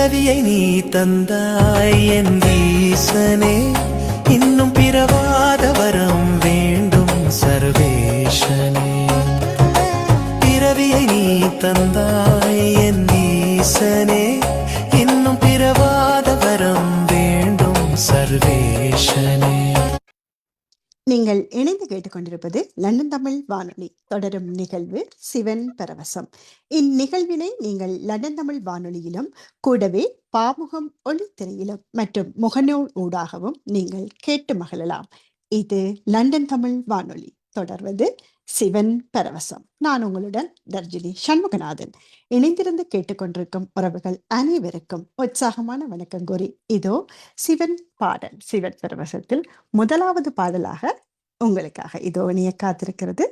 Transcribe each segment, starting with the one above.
பிறவியை நீ தந்தாய் என் ஈசனே, இன்னும் பிறவாத வரம் வேண்டும் சர்வேஷனே. பிறவியை நீ தந்தாய் என் ஈசனே, இன்னும் பிறவாத வரம் வேண்டும் சர்வேஷனே. நீங்கள் இணைந்து கேட்டுக்கொண்டிருப்பது லண்டன் தமிழ் வானொலி. தொடரும் நிகழ்வு சிவன் பரவசம். இந்நிகழ்வினை நீங்கள் லண்டன் தமிழ் வானொலியிலும் கூடவே பாமுகம் ஒளித்திரையிலும் மற்றும் முகநூல் ஊடாகவும் நீங்கள் கேட்டு மகிழலாம். இது லண்டன் தமிழ் வானொலி. தொடர்வது சிவன் பரவசம். நான் உங்களுடன் தர்ஜினி சண்முகநாதன். இணைந்திருந்து கேட்டுக்கொண்டிருக்கும் உறவுகள் அனைவருக்கும் உற்சாகமான வணக்கம் கூறி இதோ சிவன் பாடல் சிவன் பரவசத்தில் முதலாவது பாடலாக உங்களுக்காக இதோ இணைய காத்திருக்கிறது.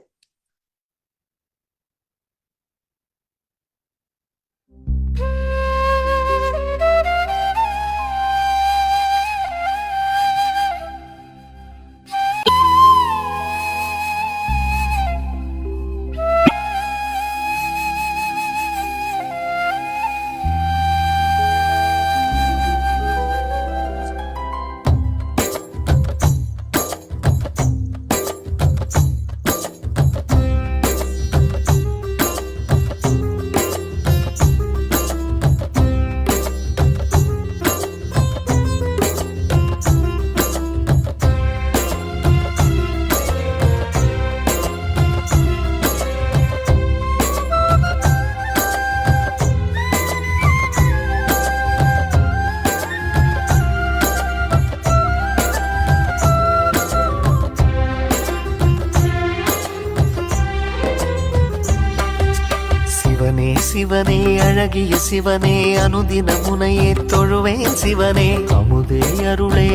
சிவனே அழகிய சிவனே, அனுதின முனையே தொழுவேன் சிவனே, அமுதே அருளே